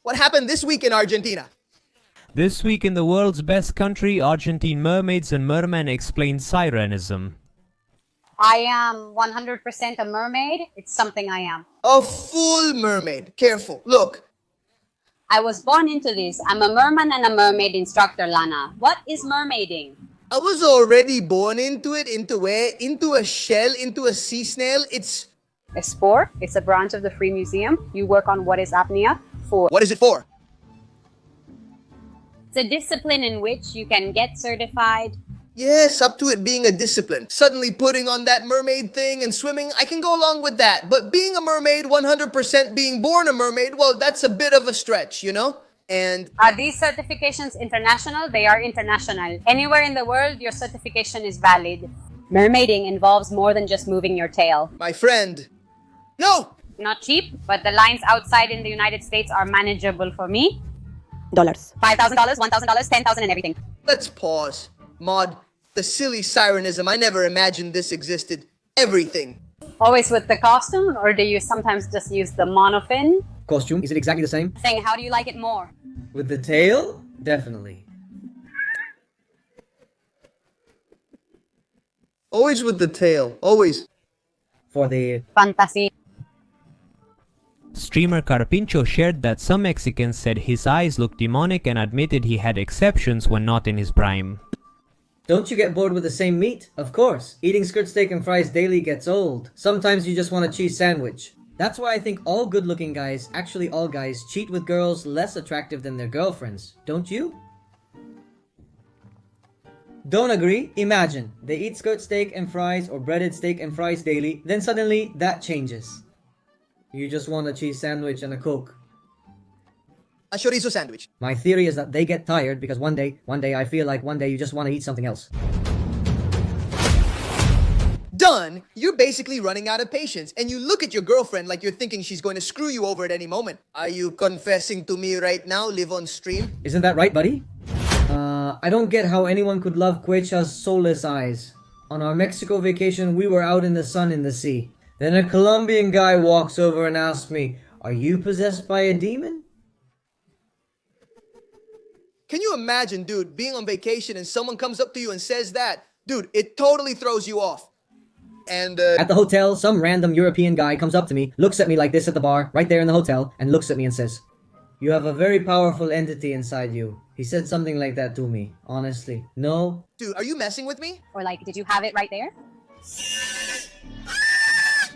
What happened this week in Argentina? This week in the world's best country, Argentine mermaids and mermen explain sirenism. I am 100% a mermaid. It's something I am. A full mermaid. Careful. Look. I was born into this. I'm a merman and a mermaid instructor, Lana. What is mermaiding? I was already born into it. Into where? Into a shell? Into a sea snail? It's... A sport. It's a branch of the Free Museum. You work on what is apnea for. What is it for? It's a discipline in which you can get certified. Yes, up to it being a discipline. Suddenly putting on that mermaid thing and swimming, I can go along with that. But being a mermaid, 100% being born a mermaid, well, that's a bit of a stretch, you know? And... Are these certifications international? They are international. Anywhere in the world, your certification is valid. Mermaiding involves more than just moving your tail. My friend... No! Not cheap, but the lines outside in the United States are manageable for me. Dollars. $5,000, $1,000, $10,000 and everything. Let's pause. Maud, the silly sirenism, I never imagined this existed. Everything. Always with the costume, or do you sometimes just use the monofin? Costume, is it exactly the same? Saying, how do you like it more? With the tail? Definitely. Always with the tail. Always. For the... Fantasy. Streamer Carpincho shared that some Mexicans said his eyes looked demonic and admitted he had exceptions when not in his prime. Don't you get bored with the same meat? Of course. Eating skirt steak and fries daily gets old. Sometimes you just want a cheese sandwich. That's why I think all good-looking guys, actually all guys, cheat with girls less attractive than their girlfriends. Don't you? Don't agree? Imagine, they eat skirt steak and fries or breaded steak and fries daily, then suddenly that changes. You just want a cheese sandwich and a Coke. A chorizo sandwich. My theory is that they get tired because one day I feel like one day you just want to eat something else. Done! You're basically running out of patience, and you look at your girlfriend like you're thinking she's going to screw you over at any moment. Are you confessing to me right now, live on stream? Isn't that right, buddy? I don't get how anyone could love Quecha's soulless eyes. On our Mexico vacation, we were out in the sun in the sea. Then a Colombian guy walks over and asks me, "Are you possessed by a demon?" Can you imagine, dude, being on vacation and someone comes up to you and says that? Dude, it totally throws you off. And, At the hotel, some random European guy comes up to me, looks at me like this at the bar, right there in the hotel, and looks at me and says, "You have a very powerful entity inside you." He said something like that to me, honestly. No? Dude, are you messing with me? Or like, did you have it right there?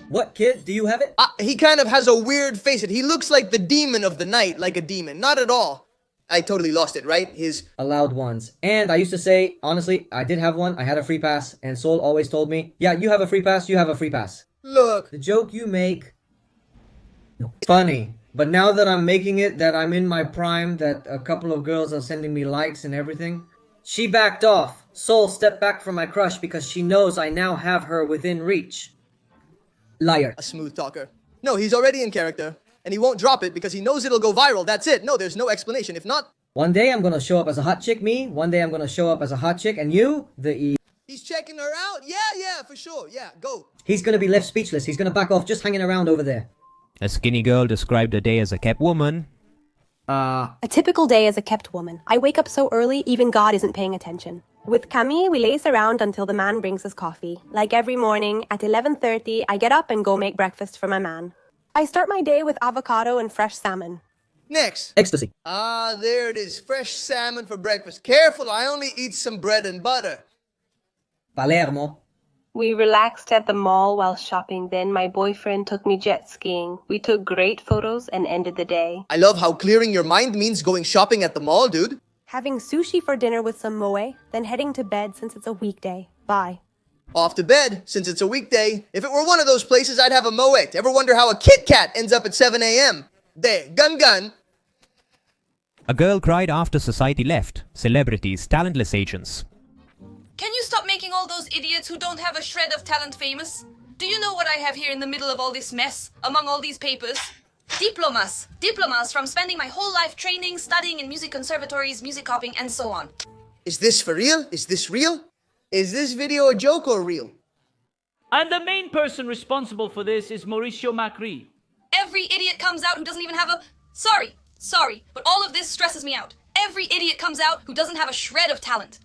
What, kid? Do you have it? He kind of has a weird face. He looks like the demon of the night, like a demon. Not at all. I totally lost it, right? Allowed ones. And I used to say, honestly, I did have one. I had a free pass. And Soul always told me, yeah, you have a free pass, you have a free pass. Look. The joke you make... funny. But now that I'm making it, that I'm in my prime, that a couple of girls are sending me likes and everything, she backed off. Soul stepped back from my crush because she knows I now have her within reach. Liar. A smooth talker. No, he's already in character. And he won't drop it because he knows it'll go viral. That's it. No, there's no explanation. If not... One day I'm gonna show up as a hot chick, me. One day I'm gonna show up as a hot chick, and you, He's checking her out? Yeah, for sure. Yeah, go. He's gonna be left speechless. He's gonna back off just hanging around over there. A skinny girl described a day as a kept woman. A typical day as a kept woman. I wake up so early, even God isn't paying attention. With Camille, we lace around until the man brings us coffee. Like every morning, at 11:30, I get up and go make breakfast for my man. I start my day with avocado and fresh salmon. Next. Ecstasy. There it is. Fresh salmon for breakfast. Careful, I only eat some bread and butter. Palermo. We relaxed at the mall while shopping. Then my boyfriend took me jet skiing. We took great photos and ended the day. I love how clearing your mind means going shopping at the mall, dude. Having sushi for dinner with some moe, then heading to bed since it's a weekday. Bye. Off to bed, since it's a weekday. If it were one of those places, I'd have a Moet. Ever wonder how a Kit Kat ends up at 7 a.m.? There, gun. A girl cried after society left. Celebrities, talentless agents. Can you stop making all those idiots who don't have a shred of talent famous? Do you know what I have here in the middle of all this mess, among all these papers? Diplomas. Diplomas from spending my whole life training, studying in music conservatories, music copying, and so on. Is this for real? Is this real? Is this video a joke or real? And the main person responsible for this is Mauricio Macri. Every idiot comes out who doesn't even have a... Sorry, Sorry, but all of this stresses me out. Every idiot comes out who doesn't have a shred of talent.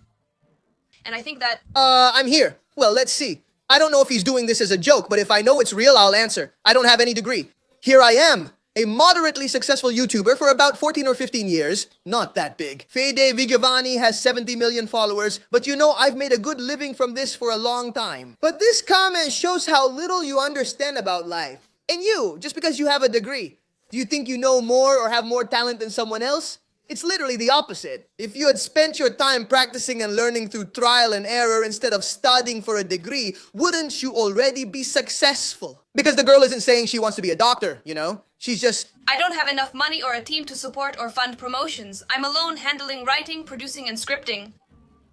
And I think that... I'm here. Well, let's see. I don't know if he's doing this as a joke, but if I know it's real, I'll answer. I don't have any degree. Here I am, a moderately successful YouTuber for about 14 or 15 years. Not that big. Fede Vigavani has 70 million followers, but you know, I've made a good living from this for a long time. But this comment shows how little you understand about life. And you, just because you have a degree, do you think you know more or have more talent than someone else? It's literally the opposite. If you had spent your time practicing and learning through trial and error instead of studying for a degree, wouldn't you already be successful? Because the girl isn't saying she wants to be a doctor, you know? She's just... I don't have enough money or a team to support or fund promotions. I'm alone handling writing, producing, and scripting.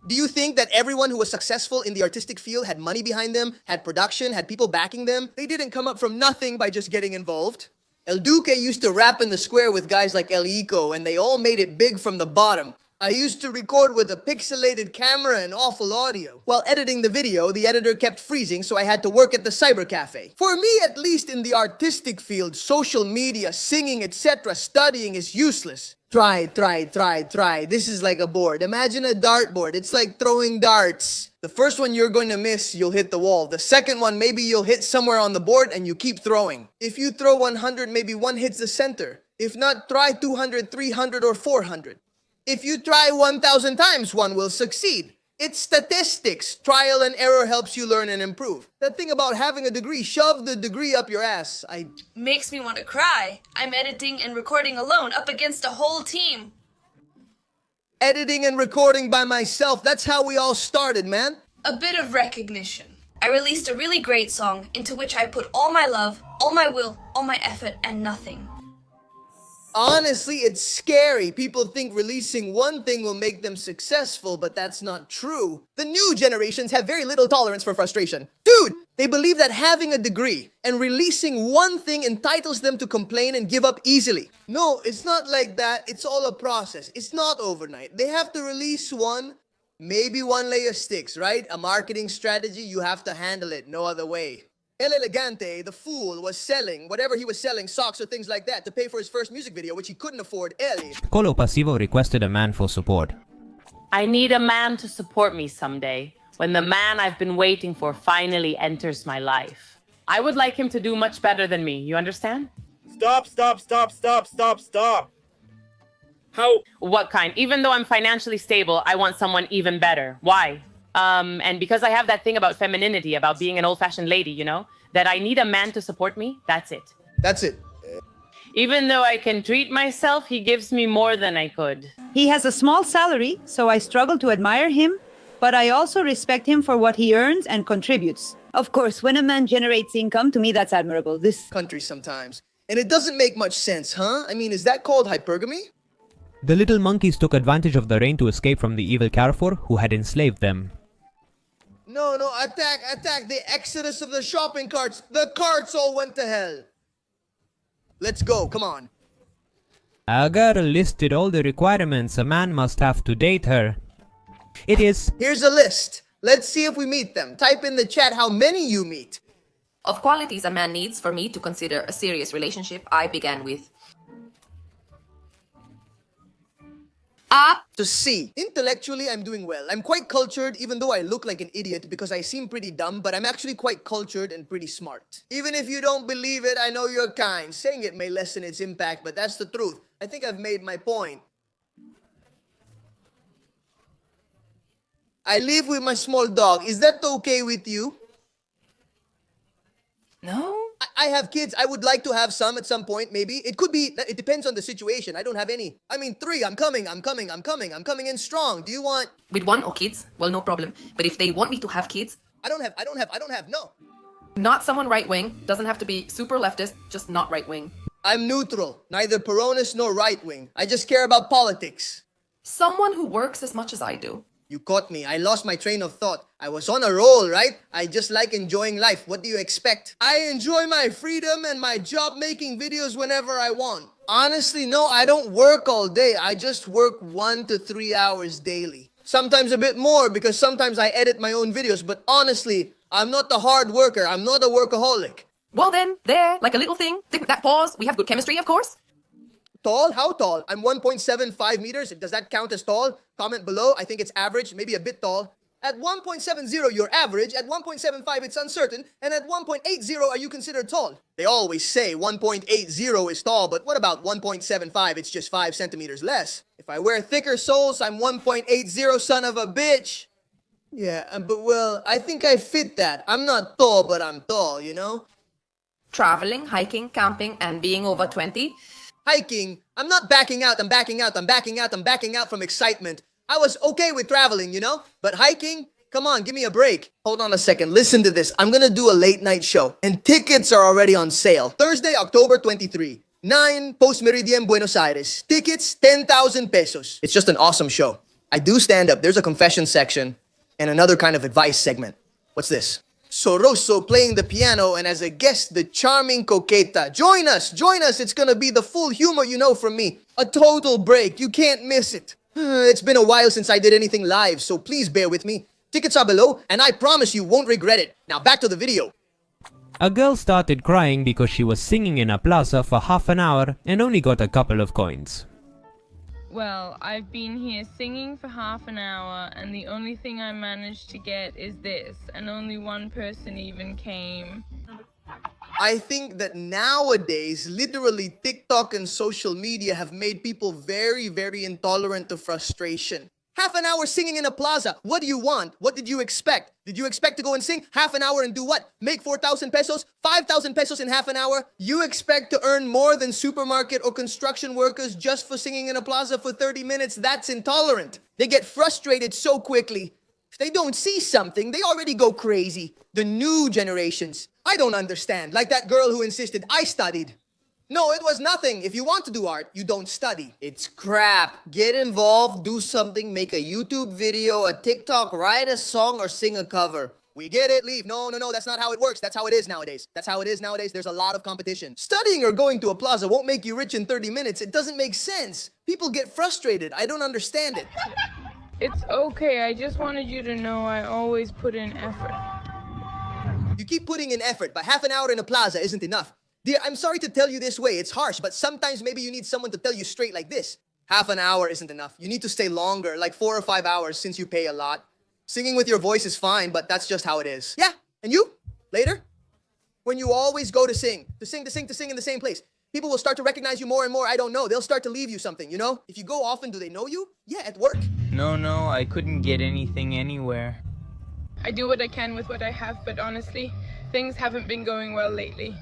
Do you think that everyone who was successful in the artistic field had money behind them, had production, had people backing them? They didn't come up from nothing by just getting involved. El Duque used to rap in the square with guys like El Ico, and they all made it big from the bottom. I used to record with a pixelated camera and awful audio. While editing the video, the editor kept freezing, so I had to work at the cyber cafe. For me, at least in the artistic field, social media, singing, etc., studying is useless. Try. This is like a board. Imagine a dartboard. It's like throwing darts. The first one you're going to miss, you'll hit the wall. The second one, maybe you'll hit somewhere on the board and you keep throwing. If you throw 100, maybe one hits the center. If not, try 200, 300, or 400. If you try 1,000 times, one will succeed. It's statistics. Trial and error helps you learn and improve. That thing about having a degree, shove the degree up your ass. Makes me want to cry. I'm editing and recording alone, up against a whole team. Editing and recording by myself, that's how we all started, man. A bit of recognition. I released a really great song, into which I put all my love, all my will, all my effort, and nothing. Honestly, it's scary. People think releasing one thing will make them successful, but that's not true. The new generations have very little tolerance for frustration. Dude, they believe that having a degree and releasing one thing entitles them to complain and give up easily. No, it's not like that. It's all a process. It's not overnight. They have to release one, maybe one layer sticks, right? A marketing strategy, you have to handle it, no other way. El Elegante, the fool, was selling whatever he was selling, socks or things like that, to pay for his first music video, which he couldn't afford. Eli. Colo Pasivo requested a man for support. I need a man to support me someday, when the man I've been waiting for finally enters my life. I would like him to do much better than me, you understand? Stop. How? What kind? Even though I'm financially stable, I want someone even better. Why? And because I have that thing about femininity, about being an old-fashioned lady, you know, that I need a man to support me, that's it. That's it. Even though I can treat myself, he gives me more than I could. He has a small salary, so I struggle to admire him, but I also respect him for what he earns and contributes. Of course, when a man generates income, to me that's admirable. This country sometimes. And it doesn't make much sense, huh? I mean, is that called hypergamy? The little monkeys took advantage of the rain to escape from the evil Carrefour, who had enslaved them. No, attack, the exodus of the shopping carts. The carts all went to hell. Let's go, come on. A girl listed all the requirements a man must have to date her. It is... Here's a list. Let's see if we meet them. Type in the chat how many you meet. Of qualities a man needs for me to consider a serious relationship, I began with A. To C. Intellectually, I'm doing well. I'm quite cultured, even though I look like an idiot because I seem pretty dumb, but I'm actually quite cultured and pretty smart. Even if you don't believe it, I know you're kind. Saying it may lessen its impact, but that's the truth. I think I've made my point. I live with my small dog. Is that okay with you? No? I have kids. I would like to have some at some point, maybe. It could be, it depends on the situation. I don't have any. I mean, 3, I'm coming in strong. Do you want... With 1 or kids? Well, no problem. But if they want me to have kids... I don't have, no. Not someone right-wing. Doesn't have to be super leftist, just not right-wing. I'm neutral. Neither Peronist nor right-wing. I just care about politics. Someone who works as much as I do. You caught me. I lost my train of thought. I was on a roll, right? I just like enjoying life. What do you expect? I enjoy my freedom and my job making videos whenever I want. Honestly, no, I don't work all day. I just work 1 to 3 hours daily. Sometimes a bit more because sometimes I edit my own videos. But honestly, I'm not the hard worker. I'm not a workaholic. Well then, there, like a little thing. That pause, we have good chemistry, of course. Tall? How tall? I'm 1.75 meters. Does that count as tall? Comment below. I think it's average, maybe a bit tall. At 1.70, you're average. At 1.75, it's uncertain. And at 1.80, are you considered tall? They always say 1.80 is tall, but what about 1.75? It's just 5 centimeters less. If I wear thicker soles, I'm 1.80, son of a bitch. Yeah, but well, I think I fit that. I'm not tall, but I'm tall, you know? Traveling, hiking, camping, and being over 20. Hiking, I'm not backing out, I'm backing out from excitement. I was okay with traveling, you know? But hiking, come on, give me a break. Hold on a second, listen to this. I'm gonna do a late night show, and tickets are already on sale. Thursday, October 23, 9, Post Meridian, Buenos Aires. Tickets, 10,000 pesos. It's just an awesome show. I do stand up, there's a confession section, and another kind of advice segment. What's this? Soroso playing the piano, and as a guest, the charming Coqueta. Join us! It's gonna be the full humor you know from me. A total break, you can't miss it. It's been a while since I did anything live, so please bear with me. Tickets are below, and I promise you won't regret it. Now back to the video. A girl started crying because she was singing in a plaza for half an hour and only got a couple of coins. Well, I've been here singing for half an hour, and the only thing I managed to get is this, and only one person even came. I think that nowadays, literally TikTok and social media have made people very, very intolerant to frustration. Half an hour singing in a plaza. What do you want? What did you expect? Did you expect to go and sing half an hour and do what? Make 4,000 pesos? 5,000 pesos in half an hour? You expect to earn more than supermarket or construction workers just for singing in a plaza for 30 minutes? That's intolerant. They get frustrated so quickly. If they don't see something, they already go crazy. The new generations, I don't understand. Like that girl who insisted, I studied. No, it was nothing. If you want to do art, you don't study. It's crap. Get involved, do something, make a YouTube video, a TikTok, write a song, or sing a cover. We get it, leave. No, that's not how it works. That's how it is nowadays. There's a lot of competition. Studying or going to a plaza won't make you rich in 30 minutes. It doesn't make sense. People get frustrated. I don't understand it. It's okay, I just wanted you to know I always put in effort. You keep putting in effort, but half an hour in a plaza isn't enough. Dear, I'm sorry to tell you this way, it's harsh, but sometimes maybe you need someone to tell you straight like this. Half an hour isn't enough. You need to stay longer, like 4 or 5 hours since you pay a lot. Singing with your voice is fine, but that's just how it is. Yeah, and you? Later? When you always go to sing in the same place. People will start to recognize you more and more, I don't know. They'll start to leave you something, you know? If you go often, do they know you? Yeah, at work. No, I couldn't get anything anywhere. I do what I can with what I have, but honestly, things haven't been going well lately.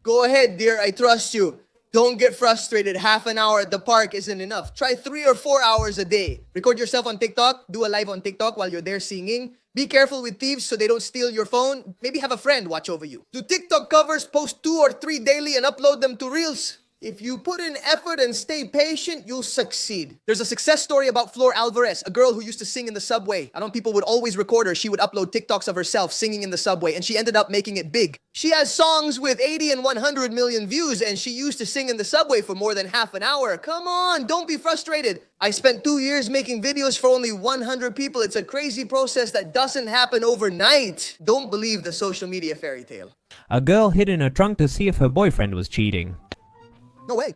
Go ahead, dear, I trust you. Don't get frustrated. Half an hour at the park isn't enough. Try 3 or 4 hours a day. Record yourself on TikTok. Do a live on TikTok while you're there singing. Be careful with thieves so they don't steal your phone. Maybe have a friend watch over you. Do TikTok covers, post 2 or 3 daily and upload them to Reels. If you put in effort and stay patient, you'll succeed. There's a success story about Flor Alvarez, a girl who used to sing in the subway. People would always record her. She would upload TikToks of herself singing in the subway, and she ended up making it big. She has songs with 80 and 100 million views, and she used to sing in the subway for more than half an hour. Come on, don't be frustrated. I spent 2 years making videos for only 100 people. It's a crazy process that doesn't happen overnight. Don't believe the social media fairy tale. A girl hid in her trunk to see if her boyfriend was cheating. No way.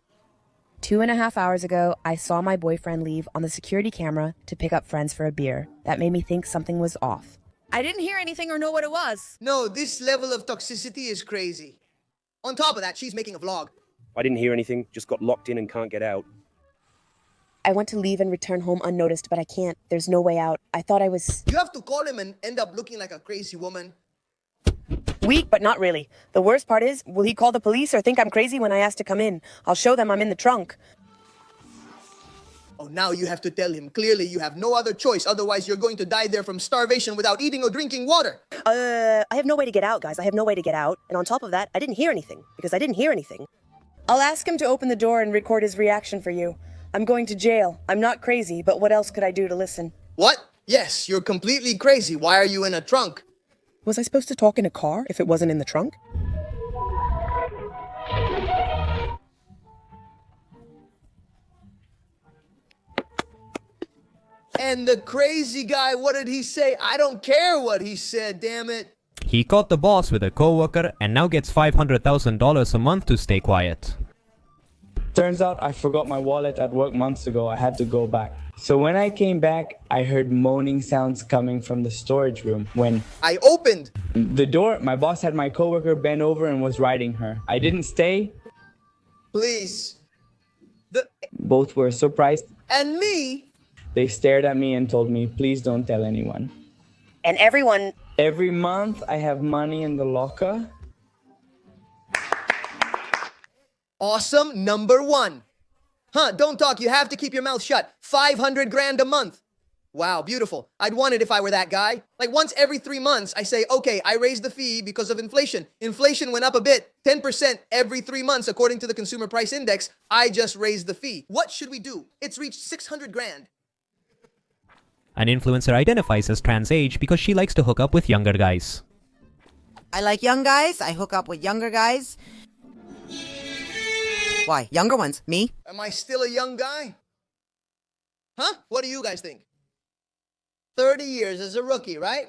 2.5 hours ago, I saw my boyfriend leave on the security camera to pick up friends for a beer. That made me think something was off. I didn't hear anything or know what it was. No, this level of toxicity is crazy. On top of that, she's making a vlog. I didn't hear anything, just got locked in and can't get out. I want to leave and return home unnoticed, but I can't. There's no way out. I thought I was... You have to call him and end up looking like a crazy woman. Weak, but not really. The worst part is, will he call the police or think I'm crazy when I ask to come in? I'll show them I'm in the trunk. Oh, now you have to tell him. Clearly, you have no other choice. Otherwise, you're going to die there from starvation without eating or drinking water. I have no way to get out, guys. I have no way to get out. And on top of that, I didn't hear anything. Because I didn't hear anything. I'll ask him to open the door and record his reaction for you. I'm going to jail. I'm not crazy, but what else could I do to listen? What? Yes, you're completely crazy. Why are you in a trunk? Was I supposed to talk in a car if it wasn't in the trunk? And the crazy guy, what did he say? I don't care what he said, damn it. He caught the boss with a coworker and now gets $500,000 a month to stay quiet. Turns out I forgot my wallet at work months ago. I had to go back. So when I came back, I heard moaning sounds coming from the storage room. When I opened the door, my boss had my coworker bent over and was riding her. I didn't stay. Please. Both were surprised. And me? They stared at me and told me, please don't tell anyone. And everyone... Every month I have money in the locker. Awesome number one. Huh, don't talk, you have to keep your mouth shut. 500 grand a month. Wow, beautiful. I'd want it if I were that guy. Like once every 3 months, I say, okay, I raised the fee because of inflation. Inflation went up a bit, 10% every 3 months according to the Consumer Price Index. I just raised the fee. What should we do? It's reached 600 grand. An influencer identifies as trans age because she likes to hook up with younger guys. I like young guys. I hook up with younger guys. Why? Younger ones? Me? Am I still a young guy? Huh? What do you guys think? 30 years as a rookie, right?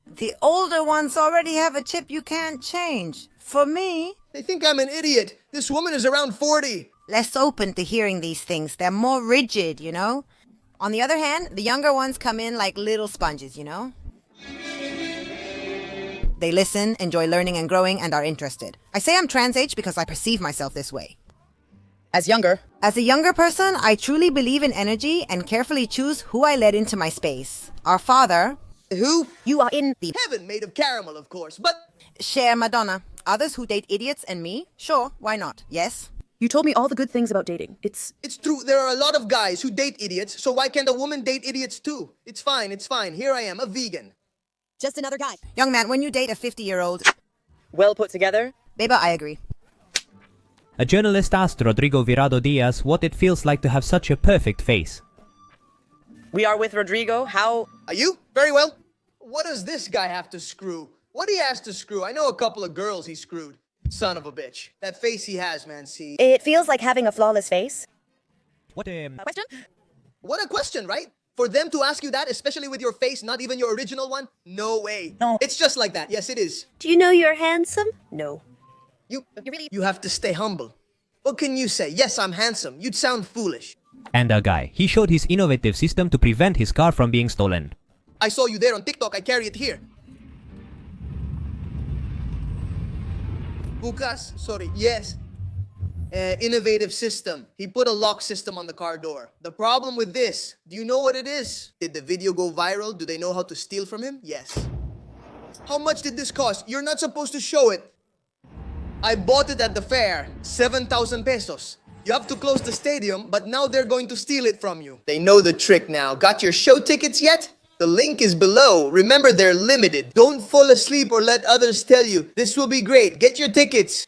The older ones already have a chip you can't change. For me... They think I'm an idiot. This woman is around 40. Less open to hearing these things. They're more rigid, you know? On the other hand, the younger ones come in like little sponges, you know? They listen, enjoy learning and growing, and are interested. I say I'm trans age because I perceive myself this way. As a younger person, I truly believe in energy and carefully choose who I let into my space. Our father... Who? You are in the... Heaven made of caramel, of course, but... Share Madonna. Others who date idiots and me? Sure, why not? Yes? You told me all the good things about dating. It's true, there are a lot of guys who date idiots, so why can't a woman date idiots too? It's fine, it's fine. Here I am, a vegan. Just another guy. Young man, when you date a 50-year-old... well put together. Beba, I agree. A journalist asked Rodrigo Virado Diaz what it feels like to have such a perfect face. We are with Rodrigo. How... Are you? Very well. What does this guy have to screw? What he has to screw? I know a couple of girls he screwed. Son of a bitch. That face he has, man, see. It feels like having a flawless face. What a... Question? What a question, right? For them to ask you that, especially with your face, not even your original one? No way. No. It's just like that. Yes, it is. Do you know you're handsome? No. You have to stay humble. What can you say? Yes, I'm handsome. You'd sound foolish. And a guy. He showed his innovative system to prevent his car from being stolen. I saw you there on TikTok. I carry it here. Bukas? Sorry. Yes. Innovative system. He put a lock system on the car door. The problem with this, do you know what it is? Did the video go viral? Do they know how to steal from him? Yes. How much did this cost? You're not supposed to show it. I bought it at the fair, 7,000 pesos. You have to close the stadium, but now they're going to steal it from you. They know the trick now. Got your show tickets yet? The link is below. Remember, they're limited. Don't fall asleep or let others tell you. This will be great. Get your tickets.